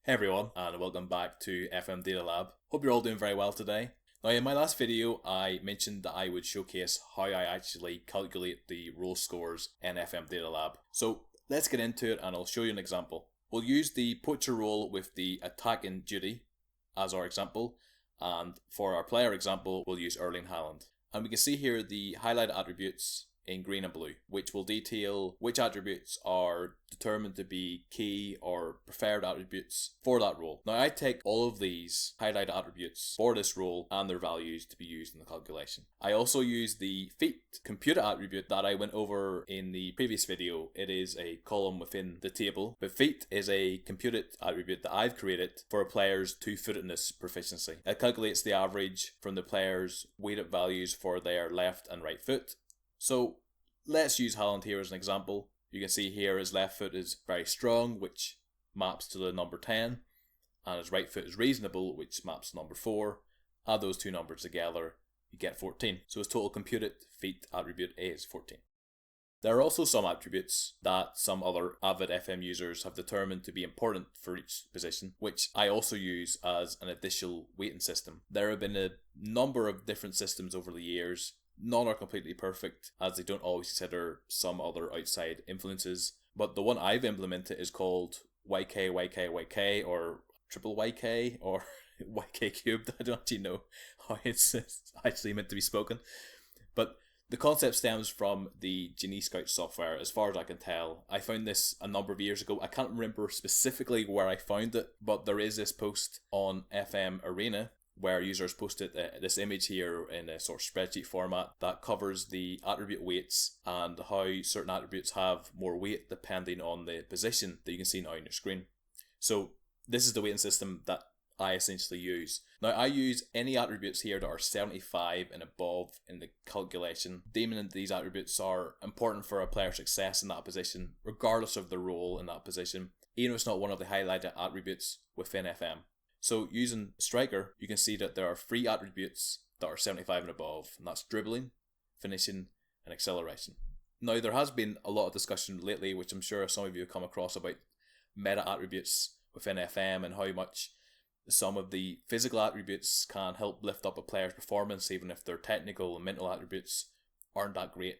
Hey everyone, and welcome back to FMDataLab. Hope you're all doing very well today. Now, in my last video, I mentioned that I would showcase how I actually calculate the role scores in FMDataLab. So let's get into it and I'll show you an example. We'll use the poacher role with the attack in duty as our example, and for our player example, we'll use Erling Haaland. And we can see here the highlighted attributes in green and blue, which will detail which attributes are determined to be key or preferred attributes for that role. Now I take all of these highlighted attributes for this role and their values to be used in the calculation. I also use the feat computed attribute that I went over in the previous video. It is a column within the table, but feat is a computed attribute that I've created for a player's two-footedness proficiency. It calculates the average from the player's weighted values for their left and right foot. So let's use Haaland here as an example. You can see here his left foot is very strong, which maps to the number 10, and his right foot is reasonable, which maps to number 4. Add those two numbers together, you get 14. So his total computed feat attribute is 14. There are also some attributes that some other avid FM users have determined to be important for each position, which I also use as an additional weighting system. There have been a number of different systems over the years. None are completely perfect, as they don't always consider some other outside influences, but the one I've implemented is called YK, or triple YK, or YK cubed. I don't actually know how it's actually meant to be spoken, but the concept stems from the Genie Scout software, as far as I can tell. I found this a number of years ago. I can't remember specifically where I found it, but there is this post on FM Arena where users posted this image here in a sort of spreadsheet format that covers the attribute weights and how certain attributes have more weight depending on the position that you can see now on your screen. So this is the weighting system that I essentially use. Now I use any attributes here that are 75 and above in the calculation, deeming that these attributes are important for a player's success in that position, regardless of the role in that position, even if it's not one of the highlighted attributes within FM. So using Striker, you can see that there are 3 attributes that are 75 and above, and that's dribbling, finishing, and acceleration. Now there has been a lot of discussion lately, which I'm sure some of you have come across, about meta attributes within FM and how much some of the physical attributes can help lift up a player's performance, even if their technical and mental attributes aren't that great.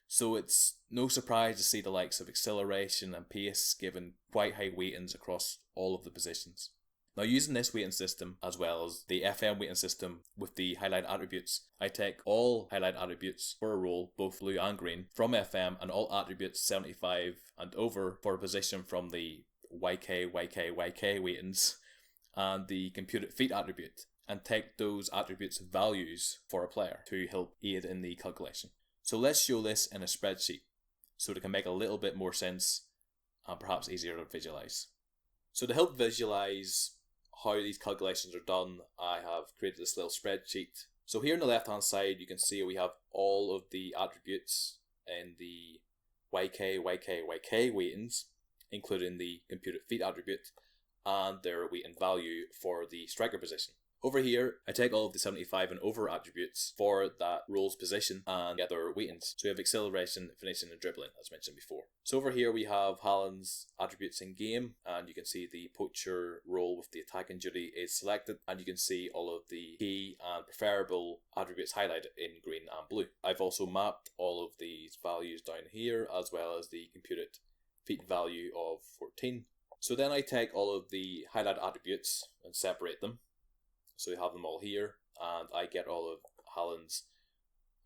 So it's no surprise to see the likes of acceleration and pace given quite high weightings across all of the positions. Now using this weighting system, as well as the FM weighting system with the highlight attributes, I take all highlight attributes for a role, both blue and green, from FM, and all attributes 75 and over for a position from the YK weightings and the computed feat attribute, and take those attributes values for a player to help aid in the calculation. So let's show this in a spreadsheet so it can make a little bit more sense and perhaps easier to visualize. So to help visualize how these calculations are done, I have created this little spreadsheet. So here on the left hand side you can see we have all of the attributes in the YK weightings, including the computed feat attribute and their weight and value for the striker position. Over here, I take all of the 75 and over attributes for that role's position and get their weightings. So we have acceleration, finishing, and dribbling, as mentioned before. So over here we have Haaland's attributes in game, and you can see the poacher role with the attacking duty is selected, and you can see all of the key and preferable attributes highlighted in green and blue. I've also mapped all of these values down here, as well as the computed feat value of 14. So then I take all of the highlighted attributes and separate them. So we have them all here, and I get all of Haaland's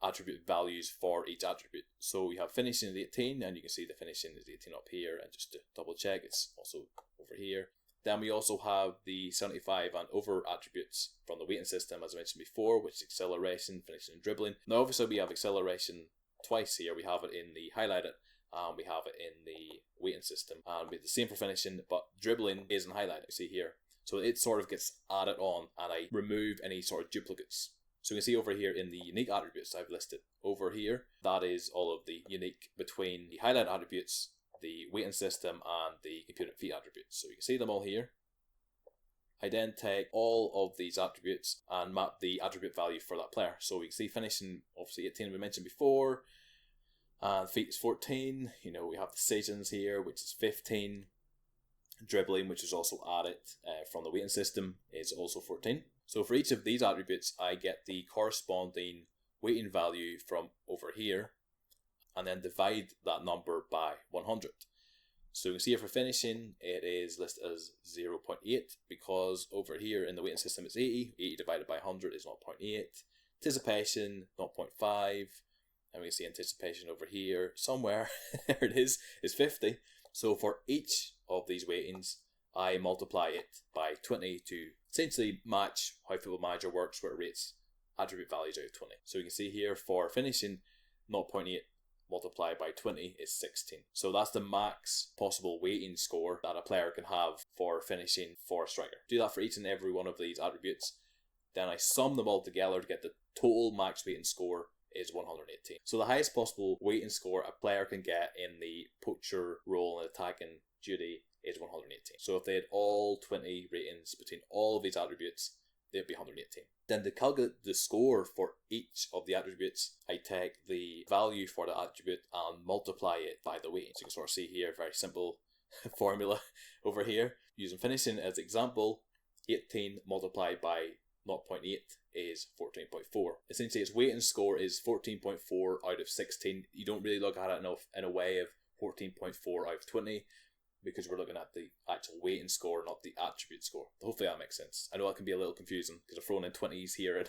attribute values for each attribute. So we have finishing is 18, and you can see the finishing is 18 up here, and just to double check, it's also over here. Then we also have the 75 and over attributes from the weighting system, as I mentioned before, which is acceleration, finishing, and dribbling. Now obviously we have acceleration twice here. We have it in the highlighted, and we have it in the weighting system, and we have the same for finishing, but dribbling isn't highlighted, you see here. So it sort of gets added on, and I remove any sort of duplicates. So you can see over here in the unique attributes I've listed over here, that is all of the unique between the highlight attributes, the weighting system, and the computed feat attributes. So you can see them all here. I then take all of these attributes and map the attribute value for that player. So we can see finishing, obviously 18 we mentioned before, and feet is 14. You know, we have decisions here, which is 15. Dribbling, which is also added from the weighting system, is also 14. So for each of these attributes, I get the corresponding weighting value from over here, and then divide that number by 100. So you can see here for finishing, it is listed as 0.8 because over here in the weighting system it's 80. 80 divided by 100 is 0.8. Anticipation, 0.5. And we can see anticipation over here somewhere, there it is 50. So for each of these weightings, I multiply it by 20 to essentially match how Football Manager works, where it rates attribute values out of 20. So you can see here for finishing, 0.8 multiplied by 20 is 16. So that's the max possible weighting score that a player can have for finishing for a striker. Do that for each and every one of these attributes. Then I sum them all together to get the total max weighting score is 118. So the highest possible weighting score a player can get in the poacher role and attacking duty is 118. So if they had all 20 ratings between all of these attributes, they'd be 118. Then to calculate the score for each of the attributes, I take the value for the attribute and multiply it by the weighting. So you can sort of see here, very simple formula over here. Using finishing as example, 18 multiplied by 0.8 is 14.4. Essentially its weighting score is 14.4 out of 16. You don't really look at it in a way of 14.4 out of 20, because we're looking at the actual weighting score, not the attribute score. Hopefully that makes sense. I know that can be a little confusing because I've thrown in 20s here.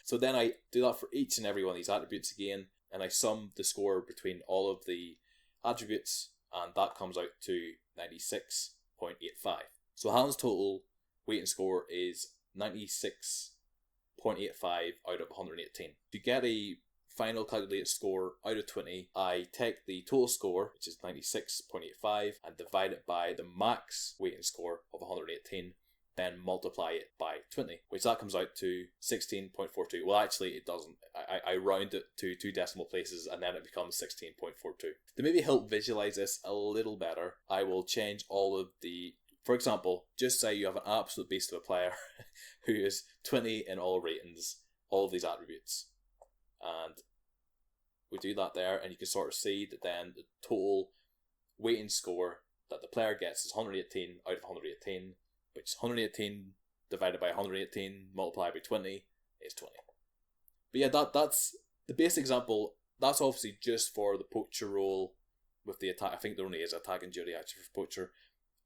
So then I do that for each and every one of these attributes again, and I sum the score between all of the attributes, and that comes out to 96.85. So Hans' total weighting score is 96.85 out of 118. To get a final calculated score out of 20, I take the total score, which is 96.85, and divide it by the max weighting score of 118, then multiply it by 20, which that comes out to 16.42. Well, actually it doesn't. I round it to 2 decimal places and then it becomes 16.42. To maybe help visualize this a little better, I will change all of the, for example, just say you have an absolute beast of a player who is 20 in all ratings, all of these attributes. And we do that there, and you can sort of see that then the total weighting score that the player gets is 118 out of 118, which is 118 divided by 118 multiplied by 20 is 20. But yeah, that's the basic example. That's obviously just for the poacher role with the attack. I think there only is attacking duty actually for poacher,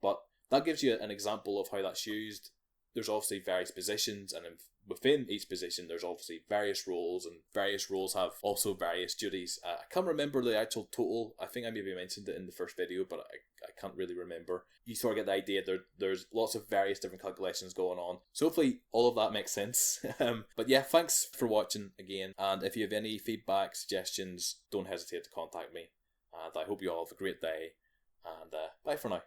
but that gives you an example of how that's used. There's obviously various positions, and within each position there's obviously various roles, and various roles have also various duties. I can't remember the actual total. I think I maybe mentioned it in the first video, but I can't really remember. You sort of get the idea. There's lots of various different calculations going on. So hopefully all of that makes sense. But yeah, thanks for watching again, and if you have any feedback, suggestions, don't hesitate to contact me. And I hope you all have a great day, and bye for now.